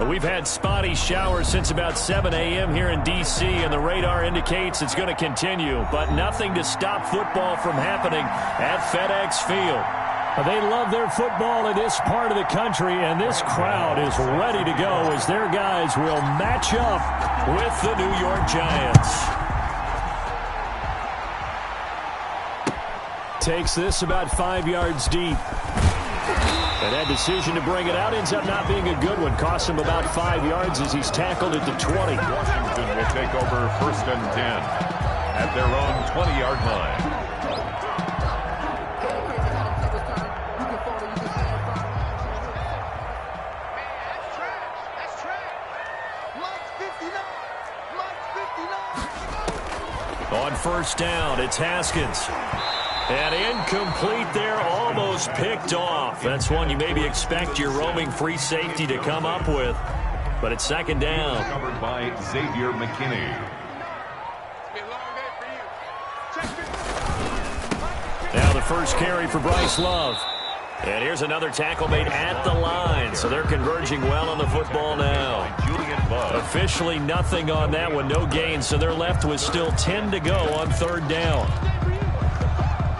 We've had spotty showers since about 7 a.m. here in D.C., and the radar indicates it's going to continue, but nothing to stop football from happening at FedEx Field. They love their football in this part of the country, and this crowd is ready to go as their guys will match up with the New York Giants. Takes this about 5 yards deep. And that decision to bring it out ends up not being a good one. Costs him about 5 yards as he's tackled at the 20. Washington will take over 1st and 10 at their own 20-yard line. On 1st down, it's Haskins. And incomplete there, almost picked off. That's one you maybe expect your roaming free safety to come up with. But it's 2nd down. Covered by Xavier McKinney. Now the first carry for Bryce Love. And here's another tackle made at the line. So they're converging well on the football now. Officially nothing on that one, no gain. So they're left with still 10 to go on 3rd down.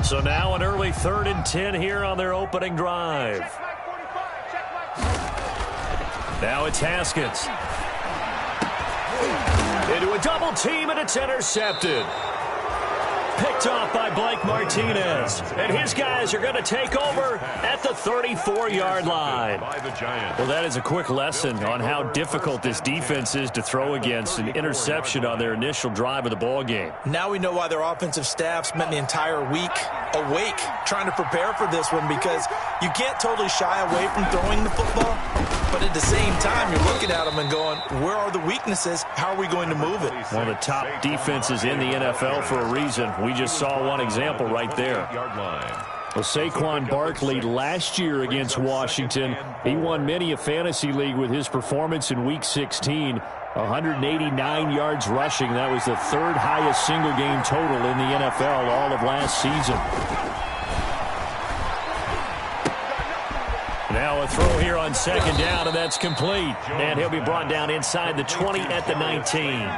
So now an early 3rd and 10 here on their opening drive. Now it's Haskins. Into a double team, and it's intercepted. Picked off by Blake Martinez. And his guys are going to take over at the 34-yard line. Well, that is a quick lesson on how difficult this defense is to throw against. An interception on their initial drive of the ball game. Now we know why their offensive staff spent the entire week awake trying to prepare for this one, because you can't totally shy away from throwing the football, but at the same time you're looking at them and going, where are the weaknesses? How are we going to move it? One of the top defenses in the NFL for a reason. We just saw one example right there. Well, Saquon Barkley last year against Washington, he won many a fantasy league with his performance in Week 16. 189 yards rushing. That was the 3rd highest single game total in the NFL all of last season. Now a throw here on 2nd down, and that's complete. And he'll be brought down inside the 20 at the 19.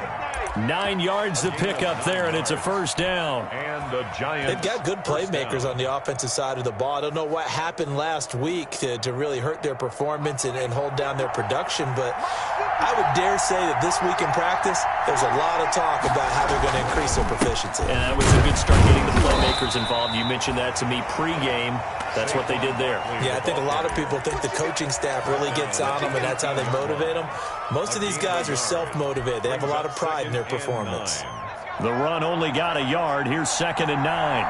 9 yards to pick up there, and it's a 1st down. And the Giants. They've got good playmakers on the offensive side of the ball. I don't know what happened last week to really hurt their performance and hold down their production, but I would dare say that this week in practice, there's a lot of talk about how they're going to increase their proficiency. And that was a good start getting the playmakers involved. You mentioned that to me pregame. That's what they did there. Yeah, I think a lot of people think the coaching staff really gets on them, and that's how they motivate them. Most of these guys are self-motivated. They have a lot of pride in their performance. The run only got a yard. Here's 2nd and 9.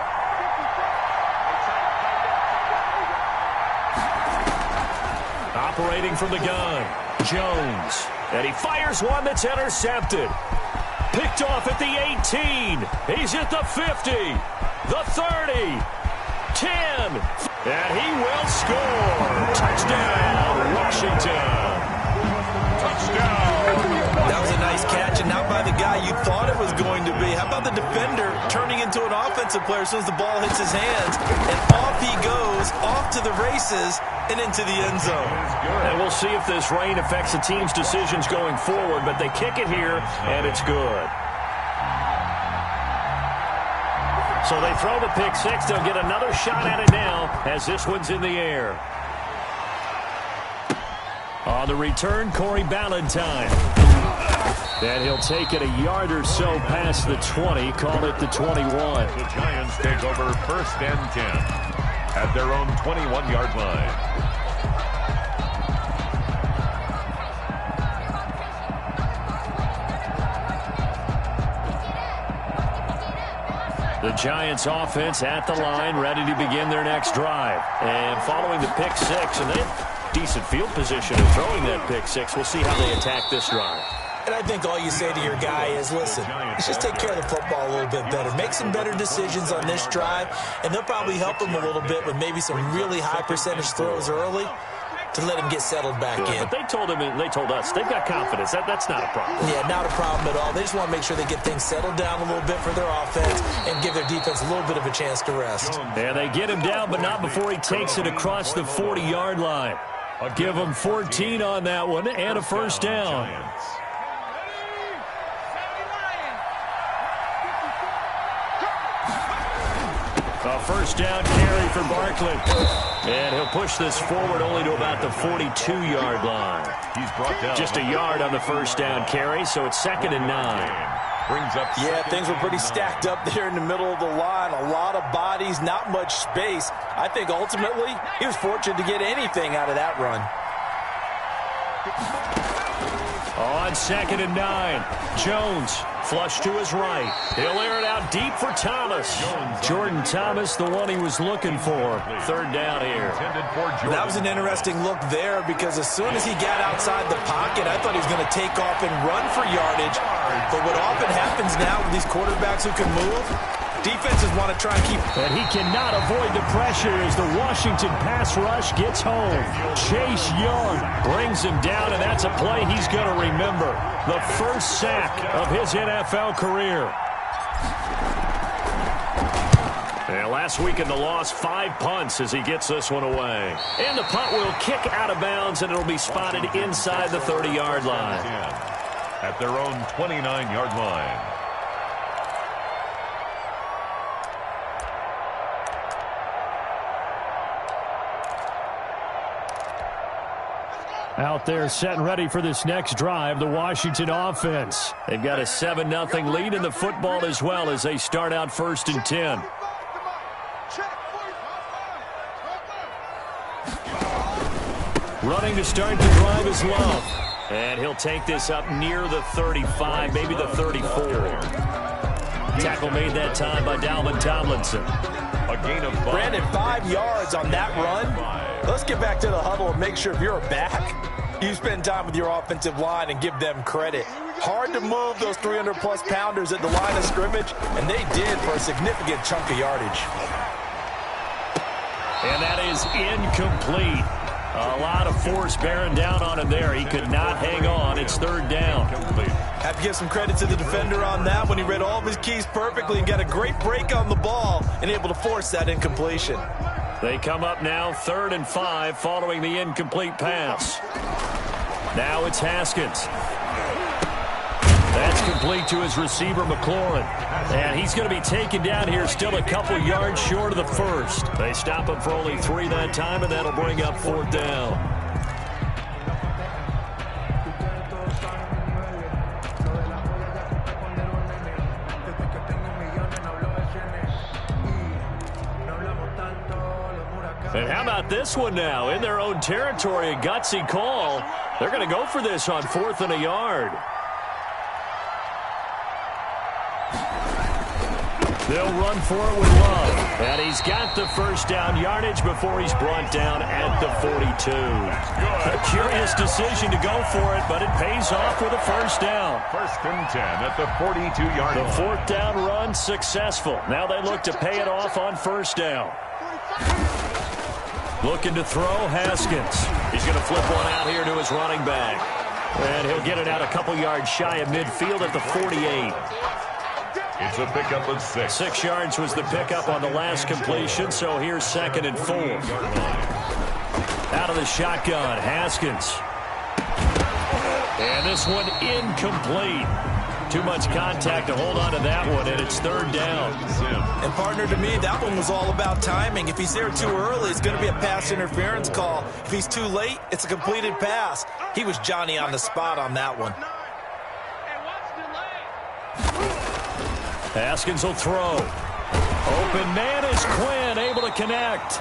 Operating from the gun, Jones. And he fires one that's intercepted. Picked off at the 18. He's at the 50. The 30. 10. And he will score. Touchdown, Washington. Touchdown. That was a nice catch, and not by the guy you thought it was going to be. How about the defender turning into an offensive player as soon as the ball hits his hands, and off he goes, off to the races, and into the end zone. And we'll see if this rain affects the team's decisions going forward, but they kick it here, and it's good. So they throw the pick six. They'll get another shot at it now as this one's in the air. On the return, Corey Ballantyne. And he'll take it a yard or so past the 20, call it the 21. The Giants take over 1st and 10 at their own 21-yard line. The Giants offense at the line, ready to begin their next drive. And following the pick six, and they have decent field position in throwing that pick six. We'll see how they attack this drive. And I think all you say to your guy is, listen, let's just take care of the football a little bit better. Make some better decisions on this drive, and they'll probably help him a little bit with maybe some really high percentage throws early to let him get settled back in. But they told him, and they told us, they've got confidence. That's not a problem. Yeah, not a problem at all. They just want to make sure they get things settled down a little bit for their offense and give their defense a little bit of a chance to rest. And they get him down, but not before he takes it across the 40-yard line. Give them 14 on that one and a first down. A first down carry for Barkley. And he'll push this forward only to about the 42-yard line. He's brought down. Just a yard on the first down carry, so it's 2nd and 9. Brings up. Yeah, things were pretty stacked up there in the middle of the line. A lot of bodies, not much space. I think ultimately he was fortunate to get anything out of that run. On 2nd and 9, Jones flush to his right. He'll air it out deep for Thomas. Jordan Thomas, the one he was looking for. 3rd down here. That was an interesting look there because as soon as he got outside the pocket, I thought he was going to take off and run for yardage. But what often happens now with these quarterbacks who can move, defenses want to try and keep. And he cannot avoid the pressure as the Washington pass rush gets home. Chase Young brings him down, and that's a play he's going to remember. The first sack of his NFL career. And last week in the loss, 5 punts as he gets this one away. And the punt will kick out of bounds, and it'll be spotted inside the 30-yard line. At their own 29-yard line. Out there set and ready for this next drive, the Washington offense. They've got a 7-0 lead in the football as well as they start out 1st and 10. Running to start the drive is Love. And he'll take this up near the 35, maybe the 34. Tackle made that time by Dalvin Tomlinson. A gain of 5. Brandon, 5 yards on that run. Let's get back to the huddle and make sure if you're a back, you spend time with your offensive line and give them credit. Hard to move those 300-plus pounders at the line of scrimmage, and they did for a significant chunk of yardage. And that is incomplete. A lot of force bearing down on him there. He could not hang on. It's 3rd down. Have to give some credit to the defender on that when he read all of his keys perfectly and got a great break on the ball and able to force that incompletion. They come up now 3rd and 5 following the incomplete pass. Now it's Haskins. That's complete to his receiver, McLaurin. And he's going to be taken down here still a couple yards short of the first. They stop him for only 3 that time, and that'll bring up 4th down. And how about this one now? In their own territory, a gutsy call. They're going to go for this on 4th and a yard. They'll run for it with Love. And he's got the first down yardage before he's brought down at the 42. A curious decision to go for it, but it pays off with a first down. 1st and 10 at the 42-yard line. The 4th down run successful. Now they look to pay it off on 1st down. Looking to throw, Haskins. He's going to flip one out here to his running back. And he'll get it out a couple yards shy of midfield at the 48. It's a pickup of 6. 6 yards was the pickup on the last completion, so here's 2nd and 4. Out of the shotgun, Haskins. And this one incomplete. Too much contact to hold on to that one, and it's 3rd down. And partner, to me, that one was all about timing. If he's there too early, it's going to be a pass interference call. If he's too late, it's a completed pass. He was Johnny on the spot on that one. Haskins will throw. Open man is Quinn, able to connect.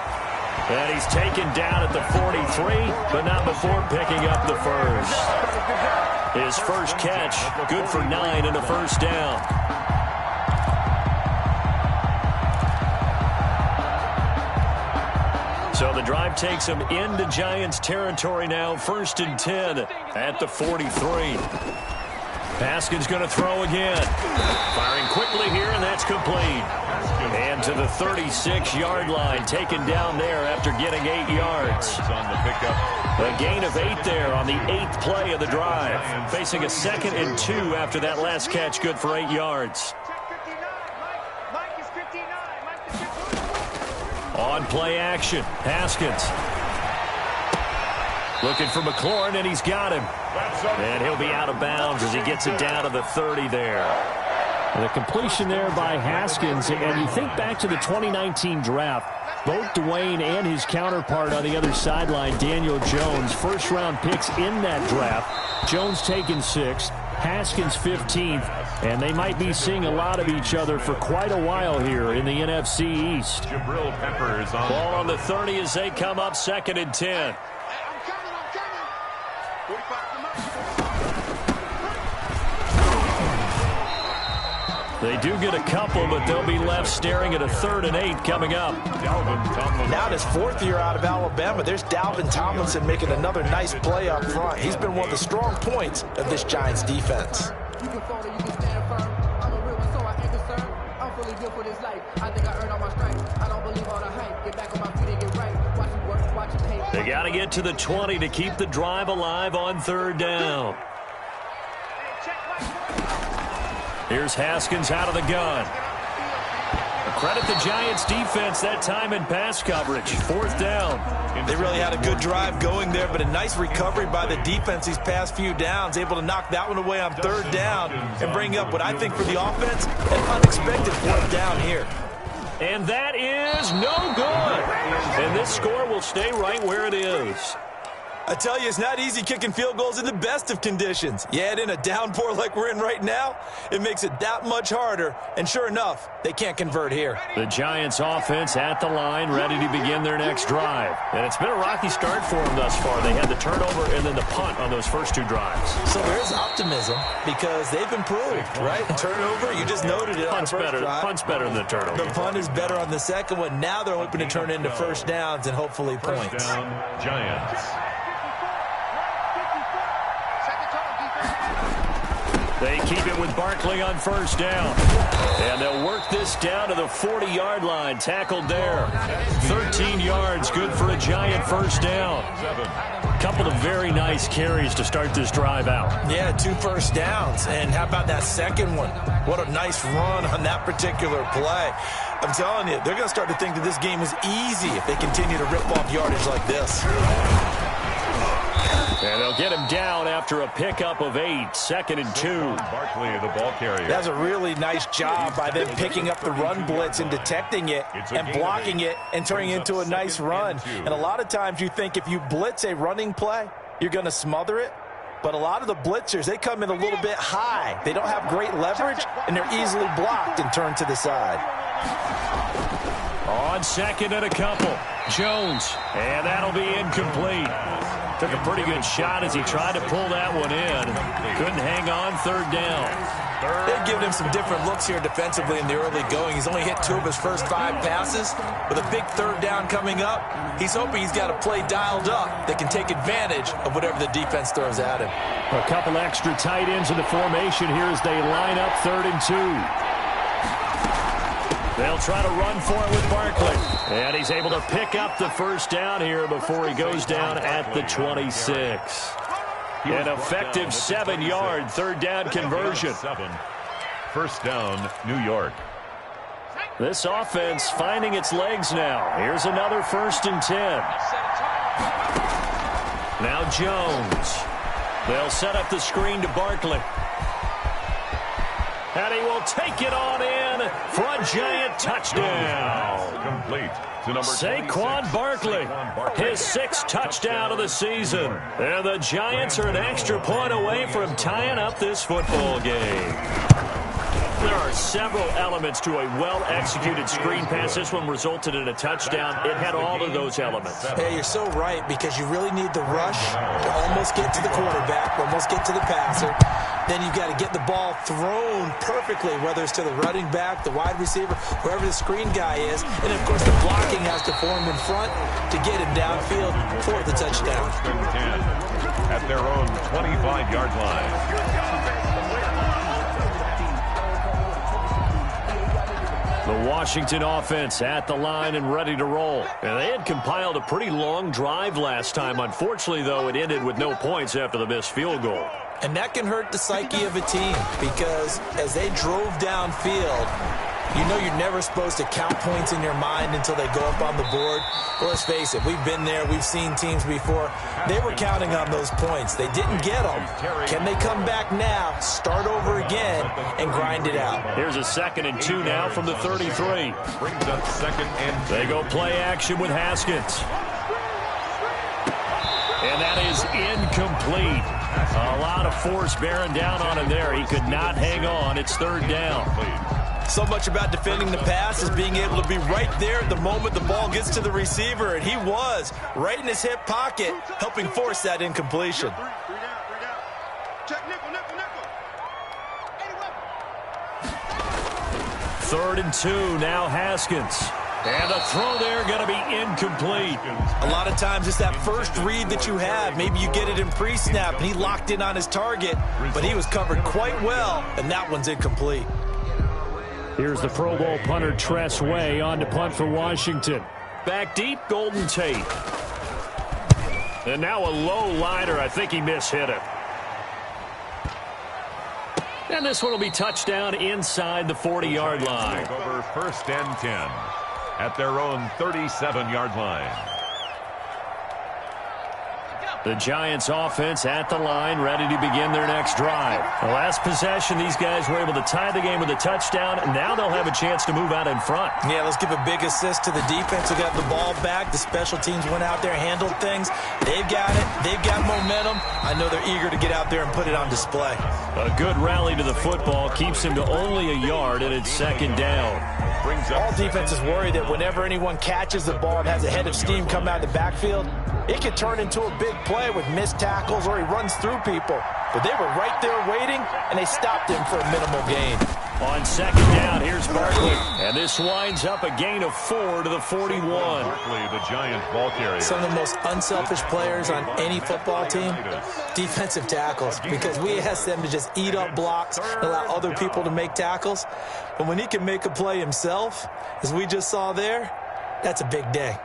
And he's taken down at the 43, but not before picking up the first. His first catch, good for 9 and a first down. So the drive takes him into Giants territory now, 1st and 10 at the 43. Haskins going to throw again. Firing quickly here, and that's complete. And to the 36-yard line, taken down there after getting 8 yards. A gain of 8 there on the 8th play of the drive. Facing a 2nd and 2 after that last catch, good for 8 yards. On play action, Haskins. Looking for McLaurin, and he's got him. And he'll be out of bounds as he gets it down to the 30 there. And the completion there by Haskins. And you think back to the 2019 draft, both Dwayne and his counterpart on the other sideline, Daniel Jones, first-round picks in that draft. Jones taken 6th, Haskins 15th, and they might be seeing a lot of each other for quite a while here in the NFC East. Jabril Peppers on ball on the 30 as they come up 2nd and 10. They do get a couple, but they'll be left staring at a 3rd and 8 coming up. Now in his 4th year out of Alabama, there's Dalvin Tomlinson making another nice play up front. He's been one of the strong points of this Giants defense. You can fall or you can stand firm. I'm a real one, so I ain't concerned. I'm fully built for this life. I think I earned all my stripes. I don't believe all the hype. Get back on my feet and get right. Watch it work, watch it hate. They got to get to the 20 to keep the drive alive on 3rd down. Here's Haskins out of the gun. Credit the Giants defense that time in pass coverage. 4th down. They really had a good drive going there, but a nice recovery by the defense these past few downs, able to knock that one away on 3rd down and bring up what I think for the offense, an unexpected 4th down here. And that is no good. And this score will stay right where it is. I tell you, it's not easy kicking field goals in the best of conditions. You add in a downpour like we're in right now, it makes it that much harder. And sure enough, they can't convert here. The Giants offense at the line, ready to begin their next drive. And it's been a rocky start for them thus far. They had the turnover and then the punt on those first 2 drives. So there is optimism because they've improved, right? Turnover, you just noted it on the first drive. Punt's better than the turnover. The punt is better on the second one. Now they're hoping to turn into first downs and hopefully points. First down, Giants. They keep it with Barkley on 1st down. And they'll work this down to the 40-yard line. Tackled there. 13 yards, good for a Giant 1st down. A couple of very nice carries to start this drive out. Yeah, 2 first downs. And how about that second one? What a nice run on that particular play. I'm telling you, they're going to start to think that this game is easy if they continue to rip off yardage like this. And they'll get him down after a pickup of 8, 2nd and 2. Barkley, the ball carrier. That's a really nice job by them picking up the run blitz and detecting it and blocking it and turning it into a nice run. And a lot of times you think if you blitz a running play, you're going to smother it. But a lot of the blitzers, they come in a little bit high. They don't have great leverage, and they're easily blocked and turned to the side. On 2nd and a couple, Jones, and that'll be incomplete. Took a pretty good shot as he tried to pull that one in. Couldn't hang on, 3rd down. They've given him some different looks here defensively in the early going. He's only hit 2 of his first 5 passes. With a big 3rd down coming up, he's hoping he's got a play dialed up that can take advantage of whatever the defense throws at him. A couple extra tight ends in the formation here as they line up 3rd and 2. They'll try to run for it with Barkley. And he's able to pick up the 1st down here before he goes down at the 26. An effective 7-yard 3rd down conversion. 1st down, New York. This offense finding its legs now. Here's another 1st and 10. Now Jones. They'll set up the screen to Barkley. And he will take it on in for a Giant touchdown. Complete to number Saquon Barkley, his 6th touchdown of the season. And the Giants are an extra point away from tying up this football game. There are several elements to a well-executed screen pass. This one resulted in a touchdown. It had all of those elements. Hey, you're so right, because you really need the rush to almost get to the quarterback, almost get to the passer. Then you've got to get the ball thrown perfectly, whether it's to the running back, the wide receiver, whoever the screen guy is. And, of course, the blocking has to form in front to get him downfield for the touchdown. 10 at their own 25-yard line. The Washington offense at the line and ready to roll. And they had compiled a pretty long drive last time. Unfortunately, though, it ended with no points after the missed field goal. And that can hurt the psyche of a team, because as they drove downfield, You know you're never supposed to count points in your mind until they go up on the board. Well, let's face it, we've been there. We've seen teams before. They were counting on those points. They didn't get them. Can they come back now, start over again, and grind it out? Here's a 2nd and 2 now from the 33. Brings up 2nd and 2. They go play action with Haskins. And that is incomplete. A lot of force bearing down on him there. He could not hang on. It's 3rd down. So much about defending the pass is being able to be right there at the moment the ball gets to the receiver, and he was right in his hip pocket, helping force that incompletion. Third and 2, now Haskins. And the throw there going to be incomplete. A lot of times it's that first read that you have. Maybe you get it in pre-snap, and he locked in on his target, but he was covered quite well, and that one's incomplete. Here's the Pro Bowl punter Tress Way on to punt for Washington. Back deep, Golden Tate. And now a low liner. I think he mishit it. And this one will be touchdown inside the 40-yard line. Over 1st and 10 at their own 37-yard line. The Giants offense at the line, ready to begin their next drive. The last possession, these guys were able to tie the game with a touchdown, and now they'll have a chance to move out in front. Yeah, let's give a big assist to the defense who got the ball back. The special teams went out there, handled things. They've got it. They've got momentum. I know they're eager to get out there and put it on display. A good rally to the football keeps him to only a yard, and it's 2nd down. All defenses worry that whenever anyone catches the ball and has a head of steam come out of the backfield, it could turn into a big play with missed tackles or he runs through people. But they were right there waiting, and they stopped him for a minimal gain. On 2nd down, here's Barkley. And this winds up a gain of 4 to the 41. Barkley, the Giant ball carrier. Some of the most unselfish players on any football team, defensive tackles, because we ask them to just eat up blocks and allow other people to make tackles. But when he can make a play himself, as we just saw there, that's a big day.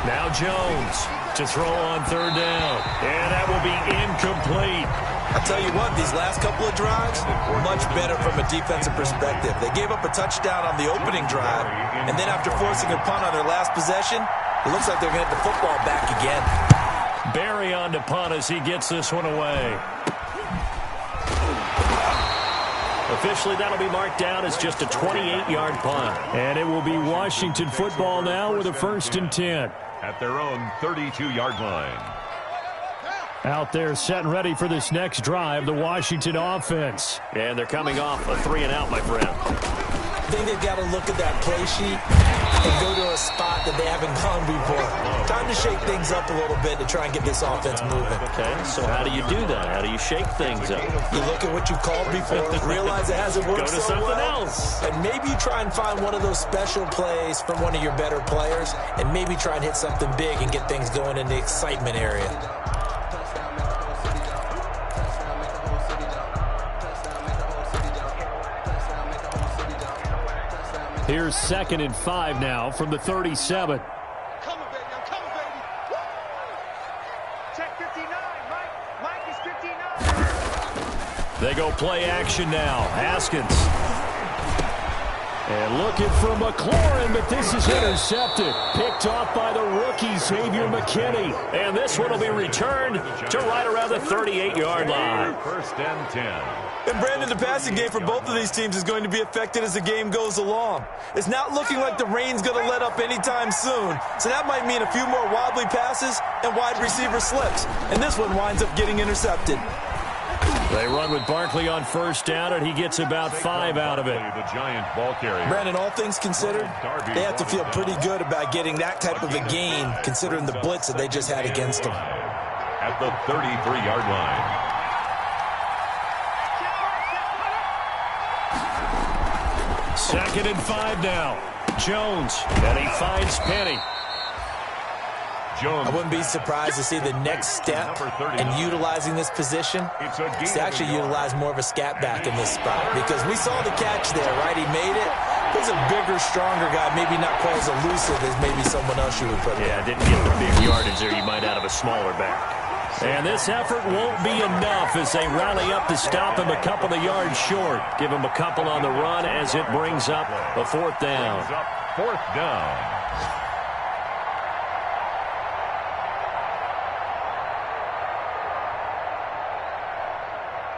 Now Jones to throw on 3rd down. And that will be incomplete. I'll tell you what, these last couple of drives, much better from a defensive perspective. They gave up a touchdown on the opening drive, and then after forcing a punt on their last possession, it looks like they're going to get the football back again. Barry on to punt as he gets this one away. Officially, that'll be marked down as just a 28-yard punt. And it will be Washington football now with a 1st and 10. At their own 32-yard line. Out there set and ready for this next drive, the Washington offense. And they're coming off a 3-and-out, my friend. I think they've got to look at that play sheet and go to a spot that they haven't gone before. Time to shake things up a little bit to try and get this offense moving. Okay, so how do you do that? How do you shake things up? You look at what you called before, realize it hasn't worked so well. Go to something else. And maybe you try and find one of those special plays from one of your better players, and maybe try and hit something big and get things going in the excitement area. Here's 2nd and 5 now from the 37. Come on, baby. I'm coming, baby. Woo! Check 59, Mike. Mike is 59. They go play action now. Haskins. And looking for McLaurin, but this is intercepted. Picked off by the rookie, Xavier McKinney. And this one will be returned to right around the 38-yard line. 1st and 10. And Brandon, the passing game for both of these teams is going to be affected as the game goes along. It's not looking like the rain's going to let up anytime soon. So that might mean a few more wobbly passes and wide receiver slips. And this one winds up getting intercepted. They run with Barkley on 1st down, and he gets about 5 out of it. The Giant ball carrier. Brandon, all things considered, they have to feel pretty good about getting that type of a gain, considering the blitz that they just had against them. At the 33-yard line. 2nd and 5 now. Jones, and he finds Penny. Jones. I wouldn't be surprised to see the next step in utilizing this position is to actually utilize more of a scat back in this spot, because we saw the catch there, right? He made it, He's a bigger, stronger guy, maybe not quite as elusive as maybe someone else you would put. Yeah, didn't get the big yardage there you might out of a smaller back. And this effort won't be enough as they rally up to stop him a couple of yards short. Give him a couple on the run as it brings up a fourth down. Fourth down.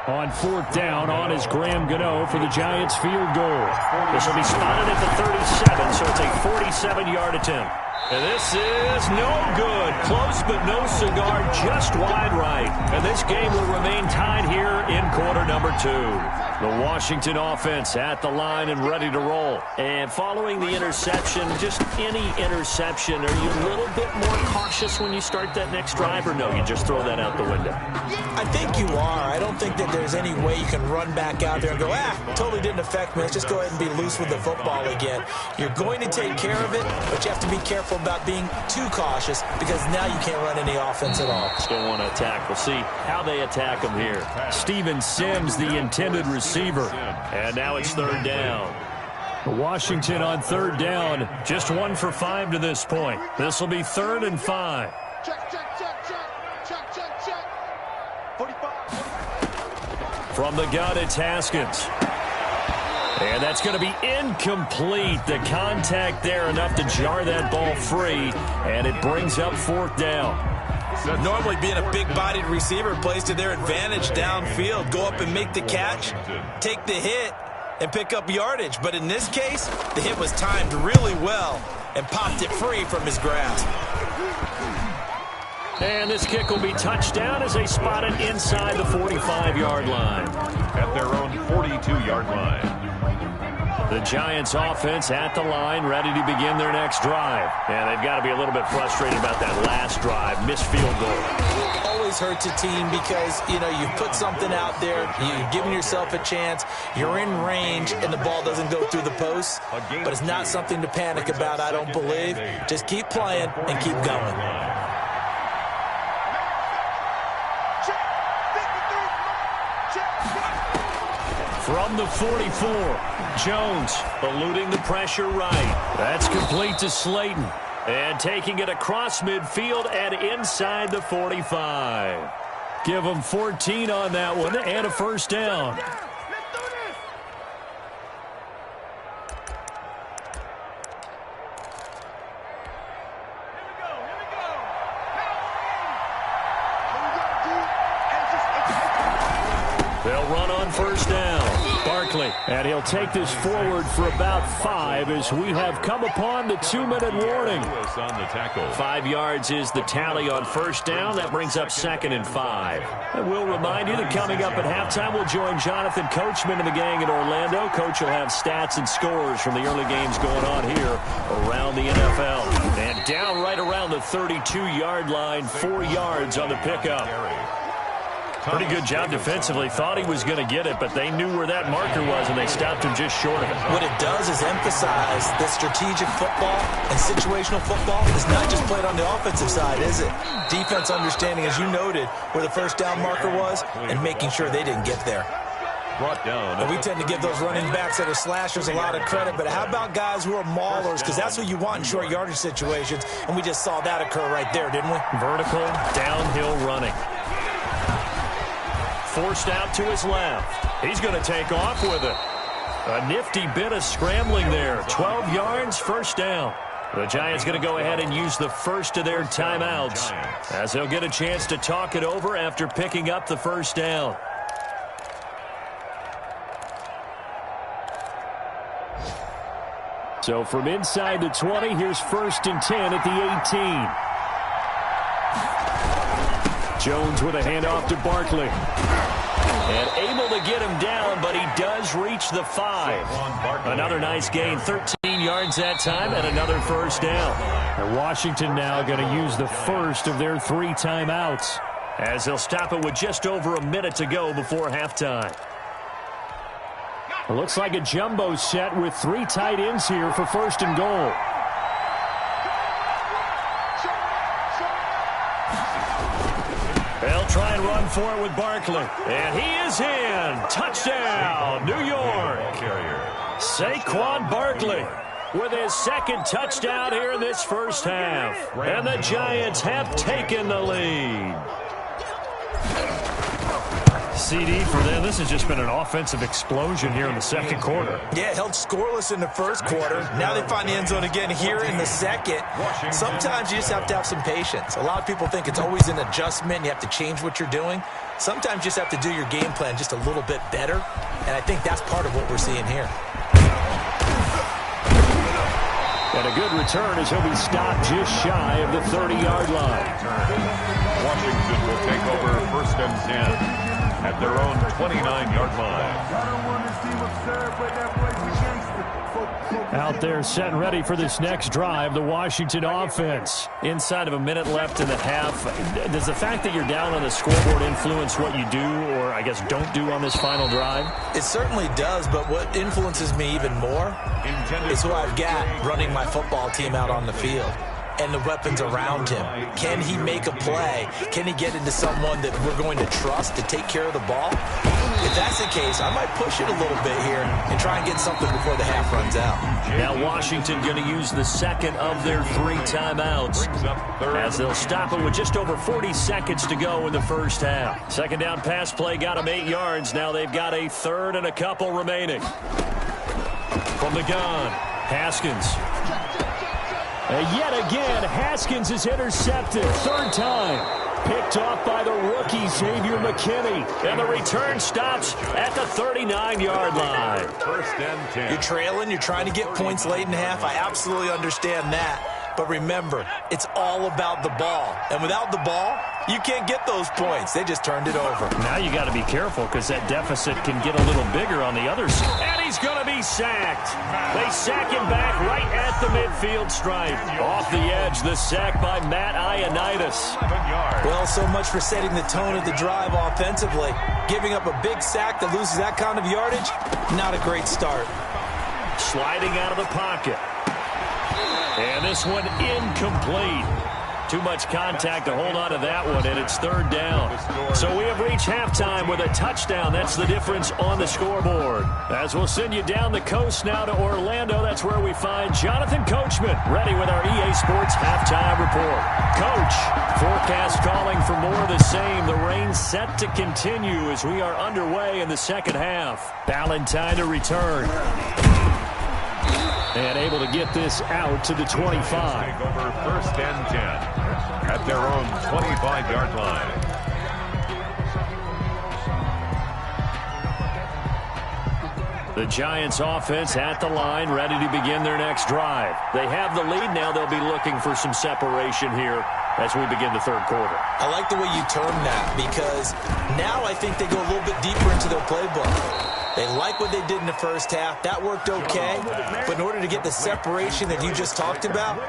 On fourth down, on is Graham Gano for the Giants field goal. This will be spotted at the 37, so it's a 47-yard attempt. And this is no good. Close, but no cigar, just wide right. And this game will remain tied here in quarter number 2. The Washington offense at the line and ready to roll. And following the interception, just any interception, are you a little bit more cautious when you start that next drive, or no, you just throw that out the window? I think you are. I don't think that there's any way you can run back out there and go, totally didn't affect me. Let's just go ahead and be loose with the football again. You're going to take care of it, but you have to be careful about being too cautious because now you can't run any offense at all. Still want to attack. We'll see how they attack him here. Steven Sims, the intended receiver. And now it's third down. Washington on third down. Just 1 for 5 to this point. This will be 3rd and 5. Check, check, check, check. Check, check, check. 45. From the gun, it's Haskins. And that's going to be incomplete. The contact there enough to jar that ball free. And it brings up fourth down. Normally being a big-bodied receiver plays to their advantage downfield. Go up and make the catch, take the hit, and pick up yardage. But in this case, the hit was timed really well and popped it free from his grasp. And this kick will be touchdown as they spot it inside the 45-yard line. At their own 42-yard line. The Giants offense at the line, ready to begin their next drive. And they've got to be a little bit frustrated about that last drive, missed field goal. Always hurts a team because, you put something out there, you're giving yourself a chance, you're in range, and the ball doesn't go through the posts. But it's not something to panic about, I don't believe. Just keep playing and keep going. From the 44, Jones eluding the pressure right. That's complete to Slayton. And taking it across midfield and inside the 45. Give them 14 on that one and a first down. They'll run on first down. Barkley, and he'll take this forward for about 5 as we have come upon the 2-minute warning. 5 yards is the tally on first down. That brings up 2nd and 5. And we'll remind you that coming up at halftime, we'll join Jonathan Coachman and the gang in Orlando. Coach will have stats and scores from the early games going on here around the NFL. And down right around the 32-yard line, 4 yards on the pickup. Pretty good job defensively. Thought he was going to get it, but they knew where that marker was, and they stopped him just short of it. What it does is emphasize that strategic football and situational football is not just played on the offensive side, is it? Defense understanding, as you noted, where the first down marker was and making sure they didn't get there. Brought down. And we tend to give those running backs that are slashers a lot of credit, but how about guys who are maulers? Because that's what you want in short yardage situations, and we just saw that occur right there, didn't we? Vertical, downhill running. Forced out to his left. He's going to take off with it. A nifty bit of scrambling there. 12 yards, first down. The Giants going to go ahead and use the first of their timeouts as they'll get a chance to talk it over after picking up the first down. So from inside the 20, here's 1st and 10 at the 18. Jones with a handoff to Barkley. And able to get him down, but he does reach the 5. Another nice gain, 13 yards that time, and another first down. And Washington now going to use the first of their 3 timeouts as they'll stop it with just over a minute to go before halftime. It looks like a jumbo set with 3 tight ends here for 1st and goal. They'll try and run for it with Barkley. And he is in. Touchdown, New York. Saquon Barkley with his second touchdown here in this first half. And the Giants have taken the lead. CD for them. This has just been an offensive explosion here in the second quarter. Yeah, held scoreless in the first quarter. Now they find the end zone again here in the second. Sometimes you just have to have some patience. A lot of people think it's always an adjustment. You have to change what you're doing. Sometimes you just have to do your game plan just a little bit better. And I think that's part of what we're seeing here. And a good return as he'll be stopped just shy of the 30-yard line. Washington will take over first and 10 at their own 29-yard line. Out there set and ready for this next drive, the Washington offense. Inside of a minute left in the half, does the fact that you're down on the scoreboard influence what you do, or I guess don't do on this final drive? It certainly does, but what influences me even more is who I've got running my football team out on the field and the weapons around him. Can he make a play? Can he get into someone that we're going to trust to take care of the ball? If that's the case, I might push it a little bit here and try and get something before the half runs out. Now Washington going to use the second of their 3 timeouts as they'll stop it with just over 40 seconds to go in the first half. Second down pass play got them 8 yards. Now they've got a third and a couple remaining. From the gun, Haskins. And yet again, Haskins is intercepted. Third time. Picked off by the rookie, Xavier McKinney. And the return stops at the 39-yard line. First and 10. You're trailing. You're trying to get points late in half. I absolutely understand that. But remember, it's all about the ball. And without the ball, you can't get those points. They just turned it over. Now you got to be careful because that deficit can get a little bigger on the other side. And he's going to be sacked. They sack him back right at the midfield stripe. Off the edge, the sack by Matt Ioannidis. Well, so much for setting the tone of the drive offensively. Giving up a big sack that loses that kind of yardage, not a great start. Sliding out of the pocket. And this one incomplete. Too much contact to hold on to that one, and it's third down. So we have reached halftime with a touchdown. That's the difference on the scoreboard. As we'll send you down the coast now to Orlando, that's where we find Jonathan Coachman, ready with our EA Sports halftime report. Coach, forecast calling for more of the same. The rain set to continue as we are underway in the second half. Ballantyne to return. And able to get this out to the 25. Take over first and 10 at their own 25-yard line. The Giants offense at the line, ready to begin their next drive. They have the lead now. They'll be looking for some separation here as we begin the third quarter. I like the way you term that because now I think they go a little bit deeper into their playbook. They like what they did in the first half. That worked okay. But in order to get the separation that you just talked about,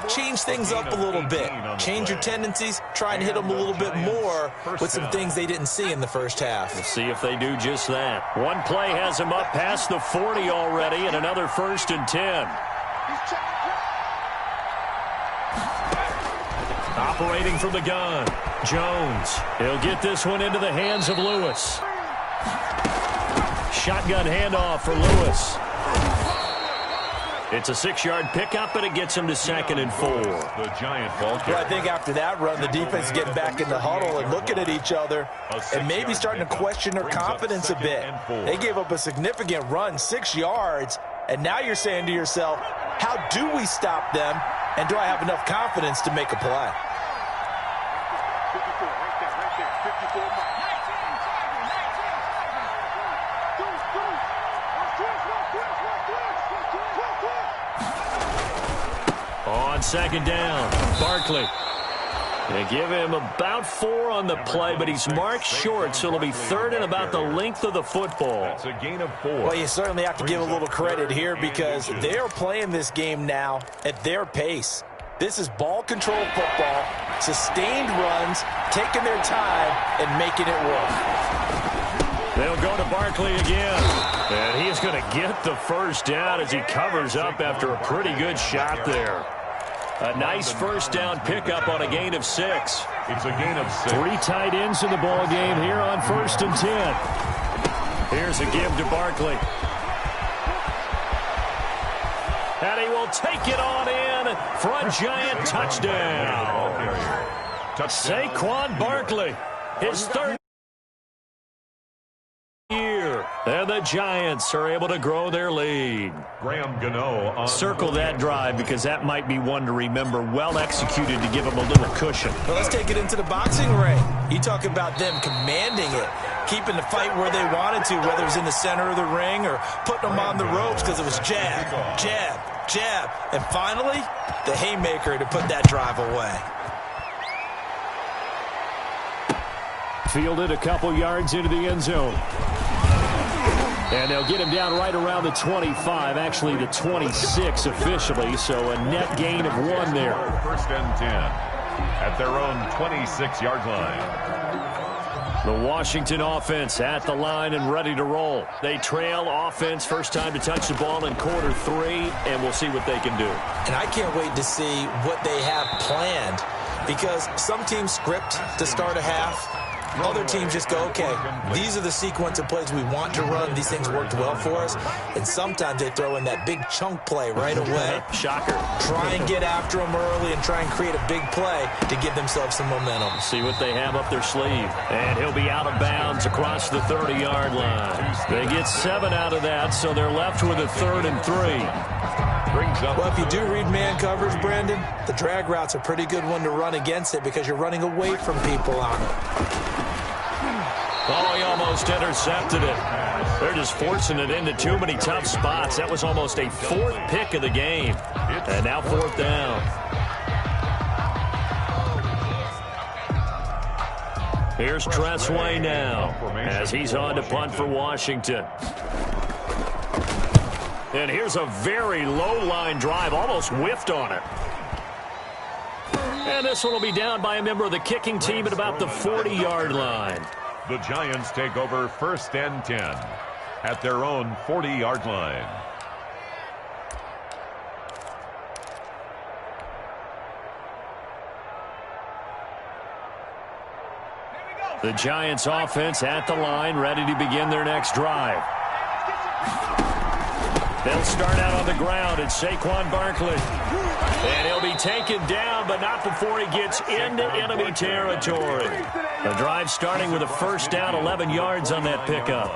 change things up a little bit. Change your tendencies. Try and hit them a little bit more with some things they didn't see in the first half. We'll see if they do just that. One play has them up past the 40 already, and another first and 10. Operating from the gun, Jones. He'll get this one into the hands of Lewis. Shotgun handoff for Lewis. It's a 6-yard pickup, and it gets him to 2nd and 4. The Giant ball carrier. Well, I think after that run, the defense is getting back in the huddle and looking at each other and maybe starting to question their confidence a bit. They gave up a significant run, 6 yards, and now you're saying to yourself, how do we stop them, and do I have enough confidence to make a play? On second down, Barkley. They give him about 4 on the play, but he's marked short, so it'll be third and about the length of the football. That's a gain of 4. Well, you certainly have to give a little credit here because they are playing this game now at their pace. This is ball control football, sustained runs, taking their time and making it work. They'll go to Barkley again. And he's going to get the first down as he covers up after a pretty good shot there. A nice first down pickup on a gain of 6. It's a gain of 6. 3 tight ends in the ball game here on 1st and 10. Here's a give to Barkley. And he will take it on in for a Giant touchdown. Saquon Barkley, his third year. And the Giants are able to grow their lead. Graham Gano on Circle that drive because that might be one to remember. Well executed to give him a little cushion. Well, let's take it into the boxing ring. You talk about them commanding it, keeping the fight where they wanted to, whether it was in the center of the ring or putting them on the ropes because it was jab, jab, jab. And finally, the haymaker to put that drive away. Fielded a couple yards into the end zone. And they'll get him down right around the 25, actually the 26 officially, so a net gain of 1 there. First and 10 at their own 26-yard line. The Washington offense at the line and ready to roll. They trail offense, first time to touch the ball in quarter 3, and we'll see what they can do. And I can't wait to see what they have planned because some teams script to start a half. Other teams just go, okay, these are the sequence of plays we want to run. These things worked well for us. And sometimes they throw in that big chunk play right away. Shocker. Try and get after them early and try and create a big play to give themselves some momentum. See what they have up their sleeve. And he'll be out of bounds across the 30-yard line. They get 7 out of that, so they're left with a 3rd and 3. Well, if you do read man coverage, Brandon, the drag route's a pretty good one to run against it because you're running away from people on it. Oh, he almost intercepted it. They're just forcing it into too many tough spots. That was almost a 4th pick of the game. And now 4th down. Here's Tressway now as he's on to punt for Washington. And here's a very low-line drive, almost whiffed on it. And this one will be down by a member of the kicking team at about the 40-yard line. The Giants take over first and 10 at their own 40-yard line. The Giants offense at the line, ready to begin their next drive. They'll start out on the ground at Saquon Barkley. And he'll be taken down, but not before he gets into enemy territory. The drive starting with a first down, 11 yards on that pickup.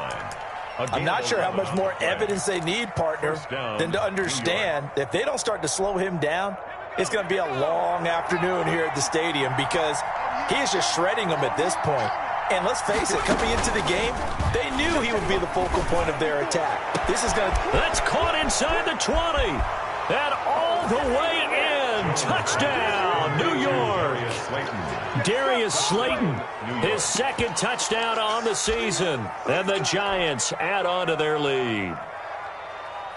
I'm not sure how much more evidence they need, partner, than to understand that if they don't start to slow him down, it's going to be a long afternoon here at the stadium because he is just shredding them at this point. And let's face it, coming into the game, they knew he would be the focal point of their attack. This is going to... That's caught inside the 20. And all the way in. Touchdown, New York. Darius Slayton, his 2nd touchdown on the season. And the Giants add on to their lead.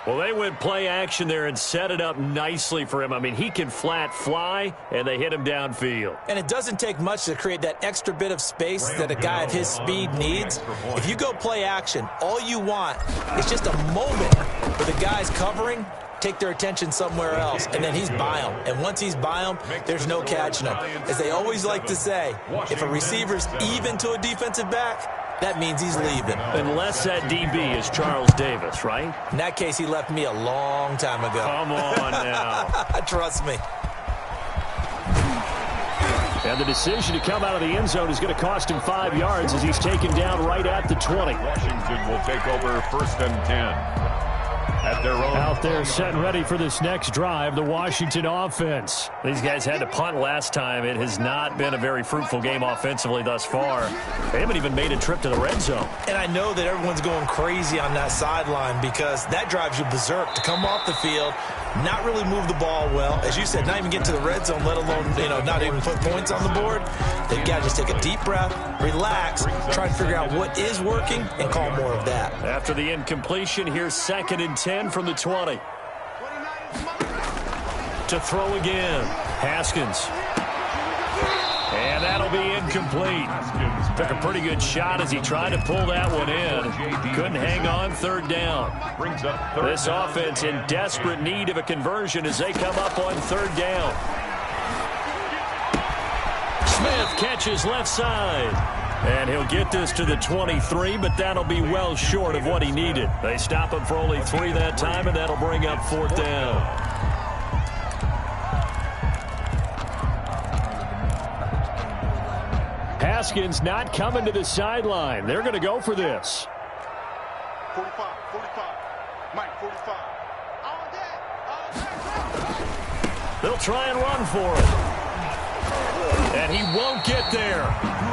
Well, they went play action there and set it up nicely for him. I mean, he can flat fly, and they hit him downfield. And it doesn't take much to create that extra bit of space that a guy of his speed needs. If you go play action, all you want is just a moment where the guy's covering, take their attention somewhere else, and then he's by them. And once he's by them, there's no catching him. As they always like to say, if a receiver's even to a defensive back, that means he's leaving. Unless that DB is Charles Davis, right? In that case, he left me a long time ago. Come on now. Trust me. And the decision to come out of the end zone is going to cost him 5 yards as he's taken down right at the 20. Washington will take over first and 10. At their own out there set and ready for this next drive, the Washington offense. These guys had to punt last time. It has not been a very fruitful game offensively thus far. They haven't even made a trip to the red zone. And I know that everyone's going crazy on that sideline because that drives you berserk to come off the field, not really move the ball well. As you said, not even get to the red zone, let alone, not even put points on the board. They've got to just take a deep breath, relax, try and figure out what is working, and call more of that. After the incompletion, here's 2nd and 10 from the 20. To throw again, Haskins. And that'll be incomplete. Took a pretty good shot as he tried to pull that one in. Couldn't hang on, 3rd down. This offense in desperate need of a conversion as they come up on 3rd down. Smith catches left side. And he'll get this to the 23, but that'll be well short of what he needed. They stop him for only 3 that time, and that'll bring up 4th down. Haskins not coming to the sideline. They're going to go for this. 45, Mike, 45. All day. They'll try and run for it. And he won't get there.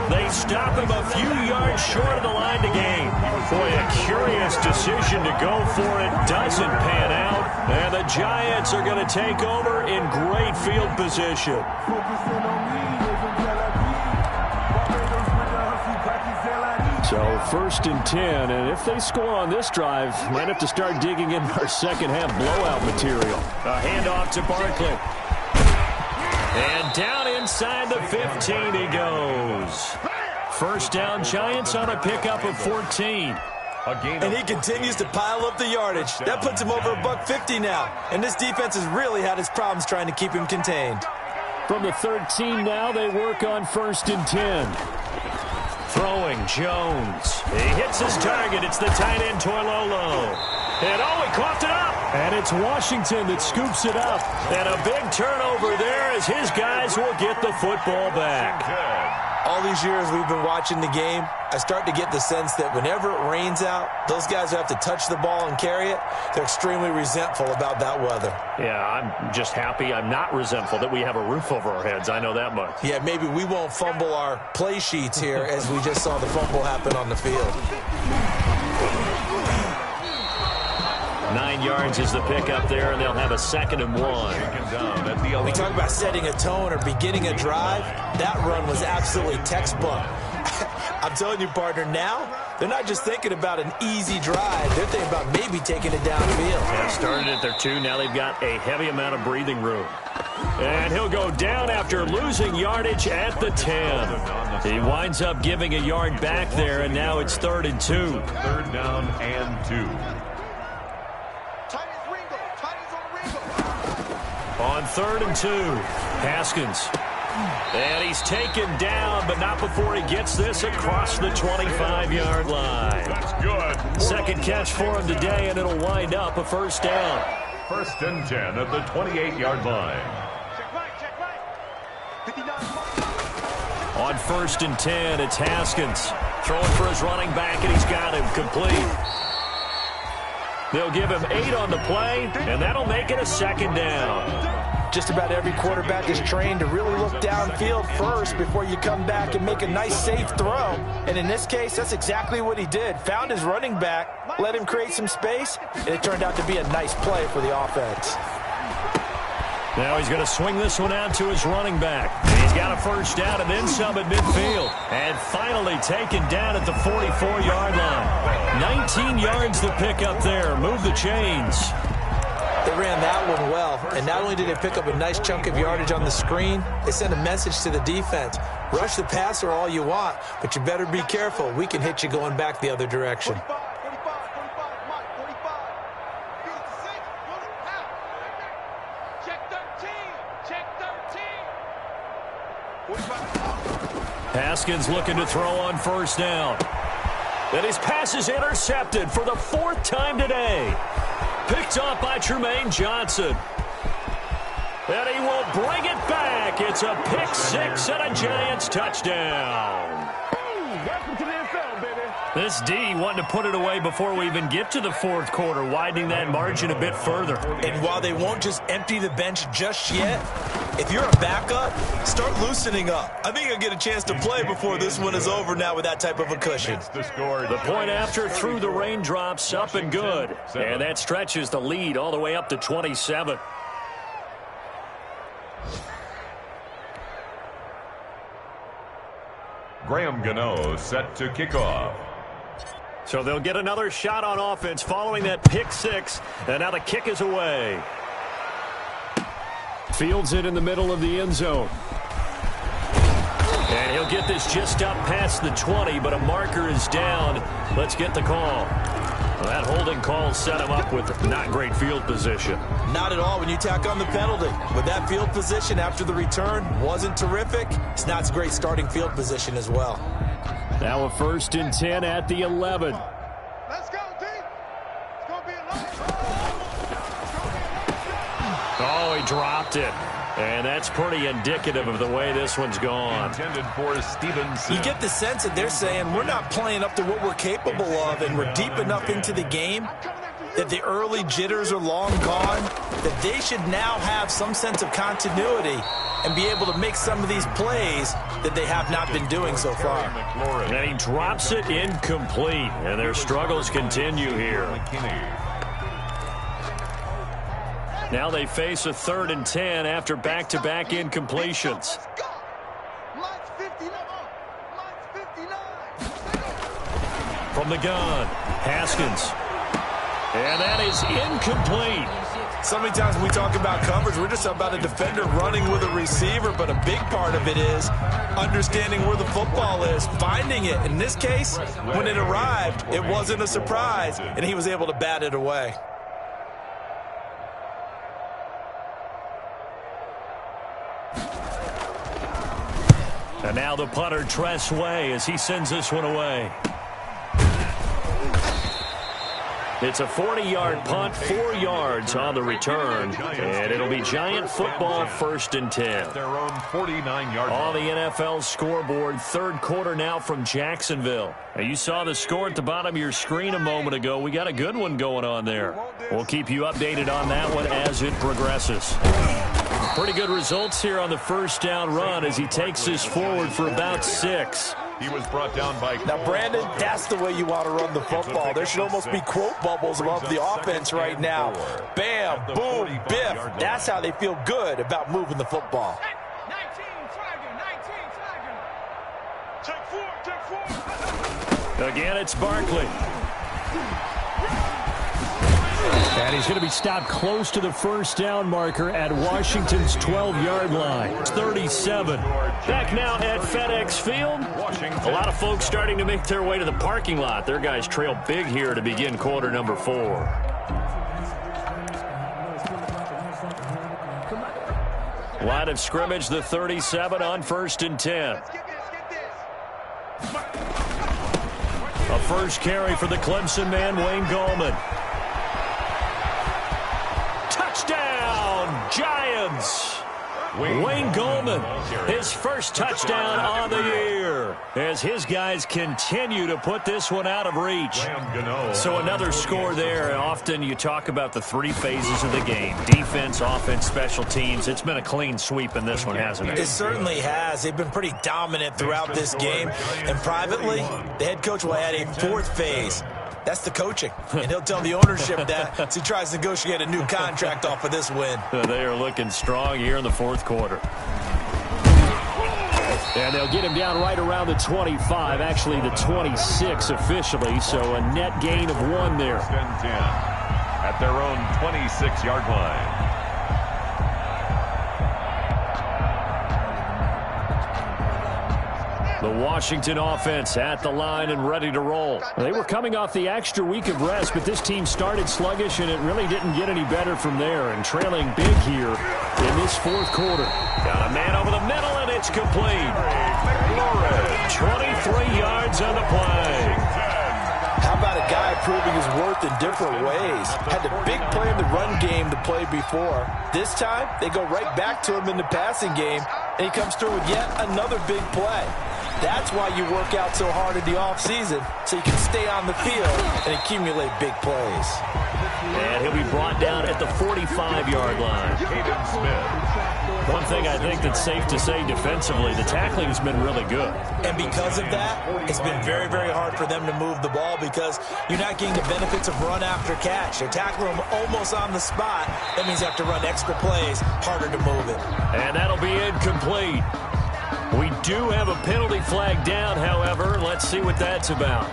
They stop him a few yards short of the line to gain. Boy, a curious decision to go for it. Doesn't pan out. And the Giants are going to take over in great field position. So 1st and 10, and if they score on this drive, might have to start digging in our second-half blowout material. A handoff to Barkley. And down inside the 15 he goes. 1st down, Giants on a pickup of 14. And he continues to pile up the yardage. That puts him over $150 now. And this defense has really had its problems trying to keep him contained. From the 13 now, they work on 1st and 10. Throwing, Jones. He hits his target. It's the tight end, Toilolo. And he coughed it up. And it's Washington that scoops it up. And a big turnover there as his guys will get the football back. All these years we've been watching the game, I start to get the sense that whenever it rains out, those guys who have to touch the ball and carry it, they're extremely resentful about that weather. Yeah, I'm just happy I'm not resentful that we have a roof over our heads. I know that much. Yeah, maybe we won't fumble our play sheets here as we just saw the fumble happen on the field. 9 yards is the pickup there, and they'll have a 2nd and 1. We talk about setting a tone or beginning a drive. That run was absolutely textbook. I'm telling you, partner, now they're not just thinking about an easy drive. They're thinking about maybe taking it downfield. Yeah, started at their 2. Now they've got a heavy amount of breathing room. And he'll go down after losing yardage at the 10. He winds up giving a yard back there, and now it's 3rd and 2. 3rd down and 2. On 3rd and 2, Haskins. And he's taken down, but not before he gets this across the 25-yard line. That's good. 2nd catch for him today, and it'll wind up a 1st down. 1st and 10 at the 28-yard line. Check right. 59. On 1st and 10, it's Haskins. Throwing for his running back, and he's got him complete. They'll give him 8 on the play, and that'll make it a 2nd down. Just about every quarterback is trained to really look downfield first before you come back and make a nice, safe throw. And in this case, that's exactly what he did. Found his running back, let him create some space, and it turned out to be a nice play for the offense. Now he's going to swing this one out to his running back. He's got a 1st down and then some at midfield. And finally taken down at the 44-yard line. 19 yards to pick up there. Move the chains. They ran that one well, and not only did they pick up a nice chunk of yardage on the screen, they sent a message to the defense. Rush the passer all you want, but you better be careful. We can hit you going back the other direction. 45, Mike, 45. Use the 6, pull it out. Check 13. Haskins looking to throw on 1st down. And his pass is intercepted for the 4th time today. Picked off by Tremaine Johnson. And he will bring it back. It's a pick-6 and a Giants touchdown. Welcome to the NFL, baby. This D wanting to put it away before we even get to the 4th quarter, widening that margin a bit further. And while they won't just empty the bench just yet, if you're a backup, start loosening up. I think you'll get a chance to play before this one is over now with that type of a cushion. The point after through the raindrops, up and good. And that stretches the lead all the way up to 27. Graham Gano set to kick off. So they'll get another shot on offense following that pick-6. And now the kick is away. Fields it in the middle of the end zone. And he'll get this just up past the 20, but a marker is down. Let's get the call. Well, that holding call set him up with not great field position. Not at all when you tack on the penalty. With that field position after the return wasn't terrific. It's not a great starting field position as well. Now a 1st and 10 at the 11. Let's go, D. It's going to be a long Oh, he dropped it. And that's pretty indicative of the way this one's gone. Intended for Stevenson. You get the sense that they're saying we're not playing up to what we're capable of, and we're deep enough into the game that the early jitters are long gone, that they should now have some sense of continuity and be able to make some of these plays that they have not been doing so far. And he drops it incomplete, and their struggles continue here. Now they face a 3rd and 10 after back-to-back incompletions. From the gun, Haskins. And that is incomplete. So many times when we talk about coverage, we're just about a defender running with a receiver, but a big part of it is understanding where the football is, finding it. In this case, when it arrived, it wasn't a surprise, and he was able to bat it away. And now the punter, Tress Way, as he sends this one away. It's a 40-yard punt, 4 yards on the return, and it'll be Giant football, 1st and 10. Their own 49-yard line. On the NFL scoreboard, 3rd quarter now from Jacksonville. Now, you saw the score at the bottom of your screen a moment ago. We got a good one going on there. We'll keep you updated on that one as it progresses. Pretty good results here on the 1st down run as he takes this forward for about 6. He was brought down by... Now, Brandon, that's the way you want to run the football. There should almost be quote bubbles above the offense right now. Bam, boom, biff. That's how they feel good about moving the football. 19 flag. Take 4. Again, it's Barkley. And he's going to be stopped close to the 1st down marker at Washington's 12-yard line. It's 37. Back now at FedEx Field. A lot of folks starting to make their way to the parking lot. Their guys trail big here to begin quarter number 4. Line of scrimmage, the 37 on 1st and 10. Let's get this. A first carry for the Clemson man, Wayne Gallman. Touchdown, Giants! Wayne Gallman, his first touchdown on the year, as his guys continue to put this one out of reach. So another score there. Often you talk about the 3 phases of the game: defense, offense, special teams. It's been a clean sweep in this one, hasn't it? It certainly has. They've been pretty dominant throughout this game. And privately, the head coach will add a 4th phase. That's the coaching. And he'll tell the ownership that as he tries to negotiate a new contract off of this win. They are looking strong here in the 4th quarter. And they'll get him down right around the 25, actually the 26 officially, so a net gain of 1 there. 10 at their own 26-yard line. The Washington offense at the line and ready to roll. They were coming off the extra week of rest, but this team started sluggish, and it really didn't get any better from there. And trailing big here in this 4th quarter. Got a man over the middle, and it's complete. 23 yards on the play. How about a guy proving his worth in different ways? Had the big play in the run game to play before. This time, they go right back to him in the passing game, and he comes through with yet another big play. That's why you work out so hard in the offseason, so you can stay on the field and accumulate big plays. And he'll be brought down at the 45-yard line. One thing I think that's safe to say defensively, the tackling has been really good. And because of that, it's been very, very hard for them to move the ball because you're not getting the benefits of run after catch. They're tackling them almost on the spot. That means you have to run extra plays, harder to move it. And that'll be incomplete. We do have a penalty flag down, however. Let's see what that's about.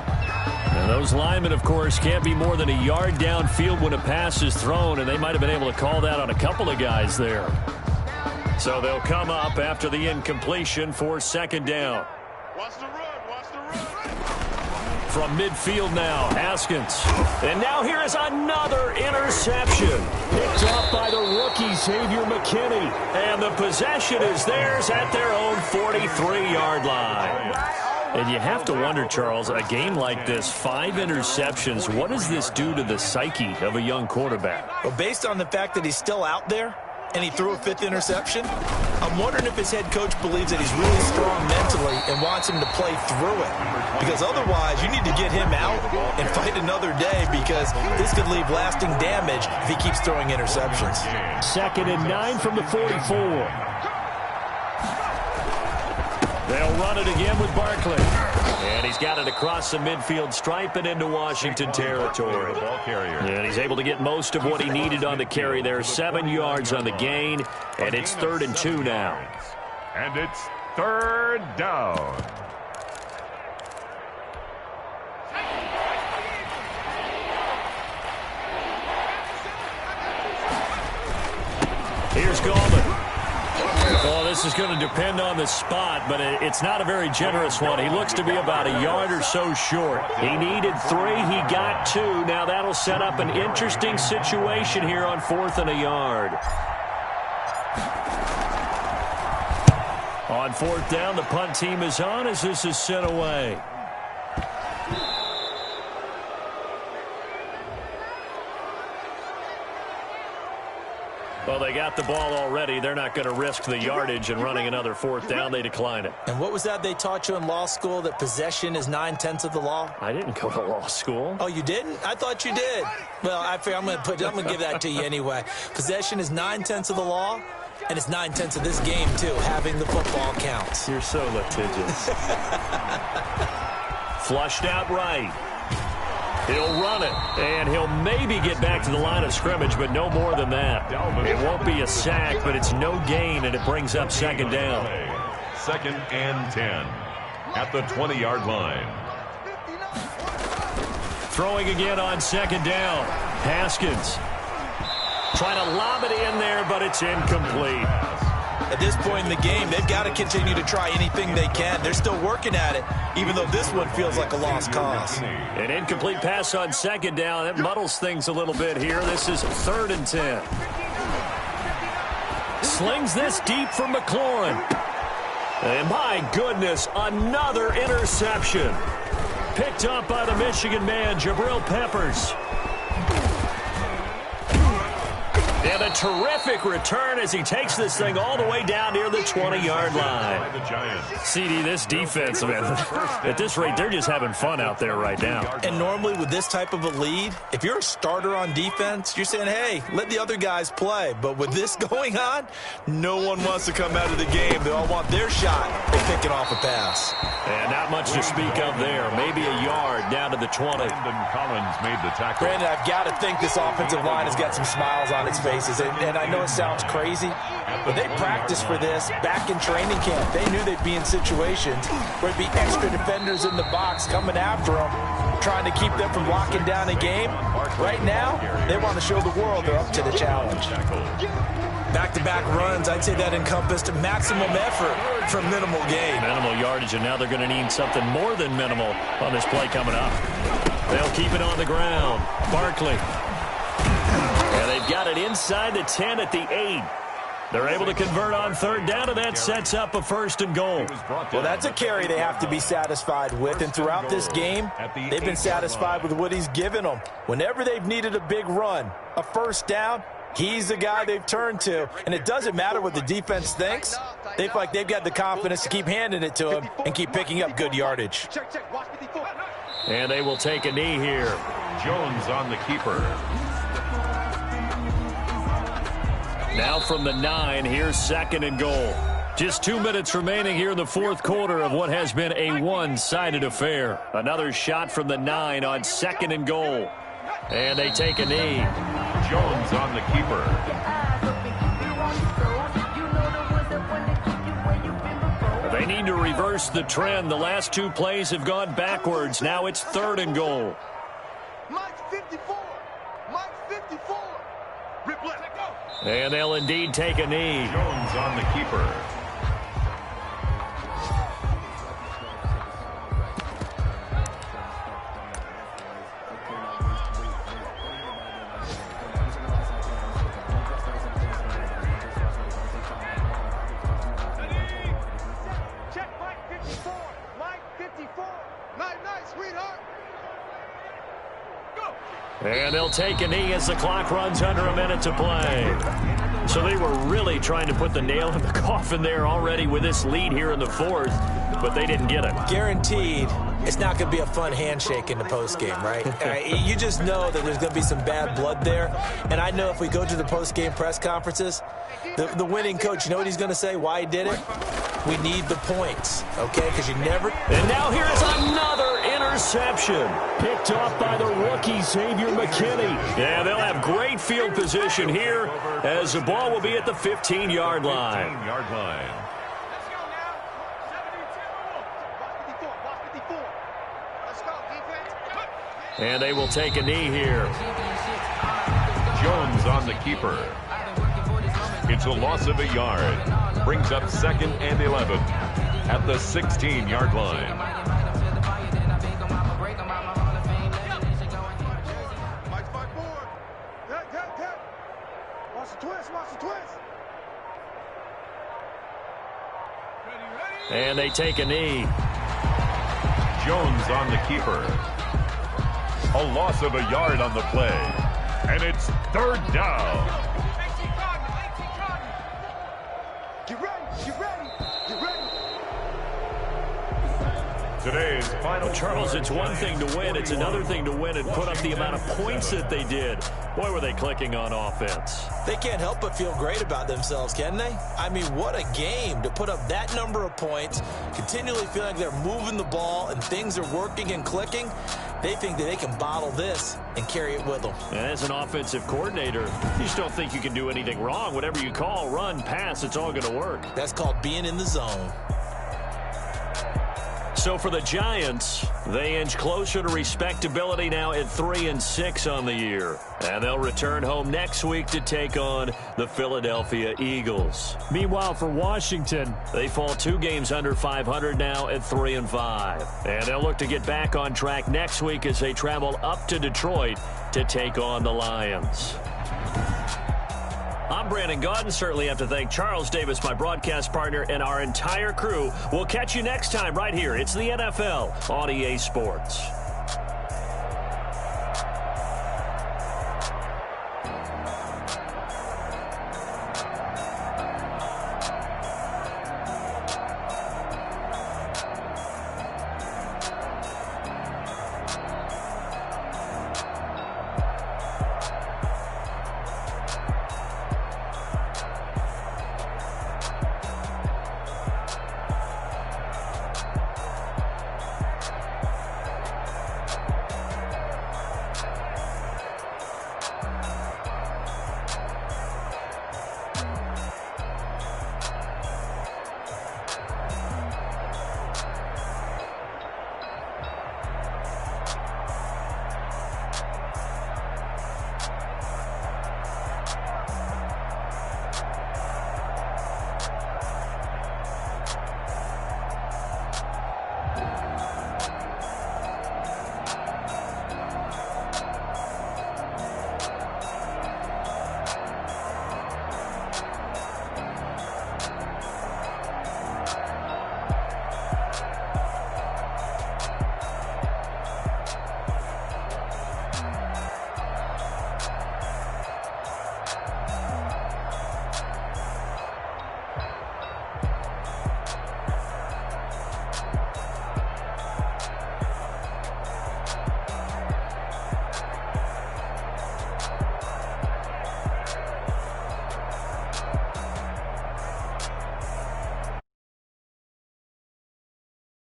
And those linemen, of course, can't be more than a yard downfield when a pass is thrown, and they might have been able to call that on a couple of guys there. So they'll come up after the incompletion for 2nd down. Watch the run. From midfield now, Haskins. And now here is another interception. Picked up by the rookie, Xavier McKinney. And the possession is theirs at their own 43-yard line. And you have to wonder, Charles, a game like this, 5 interceptions, what does this do to the psyche of a young quarterback? Well, based on the fact that he's still out there and he threw a 5th interception, I'm wondering if his head coach believes that he's really strong mentally and wants him to play through it. Because otherwise, you need to get him out and fight another day, because this could leave lasting damage if he keeps throwing interceptions. 2nd and 9 from the 44. They'll run it again with Barkley. And he's got it across the midfield stripe and into Washington territory. And he's able to get most of what he needed on the carry there. 7 yards on the gain. And it's 3rd and 2 now. And it's 3rd down. Here's Gallman. Well, this is going to depend on the spot, but it's not a very generous one. He looks to be about a yard or so short. He needed 3. He got 2. Now that'll set up an interesting situation here on 4th and a yard. On 4th down, the punt team is on as this is sent away. Well, they got the ball already. They're not going to risk the yardage and running another 4th down. They decline it. And what was that they taught you in law school, that possession is 9/10 of the law? I didn't go to law school. Oh, you didn't? I thought you did. Well, I'm going to give that to you anyway. Possession is 9/10 of the law, and it's 9/10 of this game, too. Having the football counts. You're so litigious. Flushed out right. He'll run it, and he'll maybe get back to the line of scrimmage, but no more than that. It won't be a sack, but it's no gain, and it brings up 2nd down. 2nd and 10 at the 20-yard line. Throwing again on 2nd down. Haskins trying to lob it in there, but it's incomplete. At this point in the game, they've got to continue to try anything they can. They're still working at it, even though this one feels like a lost cause. An incomplete pass on 2nd down. That muddles things a little bit here. This is 3rd and 10. Slings this deep for McLaurin. And my goodness, another interception. Picked up by the Michigan man, Jabril Peppers. And a terrific return as he takes this thing all the way down near the 20-yard line. CD, this defense, man, at this rate, they're just having fun out there right now. And normally with this type of a lead, if you're a starter on defense, you're saying, hey, let the other guys play. But with this going on, no one wants to come out of the game. They all want their shot at picking off a pass. And not much to speak of there. Maybe a yard down to the 20. Collins made the tackle. Brandon, I've got to think this offensive line has got some smiles on its faces. And I know it sounds crazy, but they practiced for this back in training camp. They knew they'd be in situations where there'd be extra defenders in the box coming after them, trying to keep them from locking down a game. Right now, they want to show the world they're up to the challenge. Back-to-back runs, I'd say that encompassed maximum effort for minimal gain. Minimal yardage, and now they're going to need something more than minimal on this play coming up. They'll keep it on the ground. Barkley. And they've got it inside the 10 at the 8. They're able to convert on 3rd down, and that sets up a 1st and goal. Well, that's a carry they have to be satisfied with, and throughout this game, they've been satisfied with what he's given them. Whenever they've needed a big run, a 1st down, he's the guy they've turned to, and it doesn't matter what the defense thinks. They feel like they've got the confidence to keep handing it to him and keep picking up good yardage. And they will take a knee here. Jones on the keeper. Now from the 9, here's 2nd and goal. Just 2 minutes remaining here in the 4th quarter of what has been a one-sided affair. Another shot from the 9 on 2nd and goal. And they take a knee. Jones on the keeper. They need to reverse the trend. The last 2 plays have gone backwards. Now it's 3rd and goal. Mike's 54. Mike's 54. Rip left. Go. And they'll indeed take a knee. Jones on the keeper. Check Mike 54. Mike 54. And they'll take a knee as the clock runs under a minute to play. So they were really trying to put the nail in the coffin there already with this lead here in the fourth, but they didn't get it. Guaranteed it's not going to be a fun handshake in the postgame, right? You just know that there's going to be some bad blood there. And I know if we go to the postgame press conferences, the winning coach, you know what he's going to say, why he did it? We need the points, okay? Because you never... And now here's another interception. Picked off by the rookie, Xavier McKinney. Yeah, they'll have great field position here as the ball will be at the 15-yard line. 15-yard line. Let's go now. 72. Box 54. Let's go, defense. And they will take a knee here. Jones on the keeper. It's a loss of a yard. Brings up 2nd and 11 at the 16-yard line. Mike's back forward. Watch the twist. Watch the twist. And they take a knee. Jones on the keeper. A loss of a yard on the play. And it's 3rd down. Get ready. Get ready. Get ready. Today's final. Charles, it's one thing to win. It's another thing to win and put up the amount of points that they did. Boy, were they clicking on offense. They can't help but feel great about themselves, can they? I mean, what a game to put up that number of points, continually feel like they're moving the ball and things are working and clicking. They think that they can bottle this and carry it with them. And as an offensive coordinator, you just don't think you can do anything wrong. Whatever you call, run, pass, it's all going to work. That's called being in the zone. So for the Giants, they inch closer to respectability now at 3-6 on the year. And they'll return home next week to take on the Philadelphia Eagles. Meanwhile, for Washington, they fall 2 games under 500 now at 3-5. And they'll look to get back on track next week as they travel up to Detroit to take on the Lions. I'm Brandon Gaudin. Certainly have to thank Charles Davis, my broadcast partner, and our entire crew. We'll catch you next time right here. It's the NFL on EA Sports.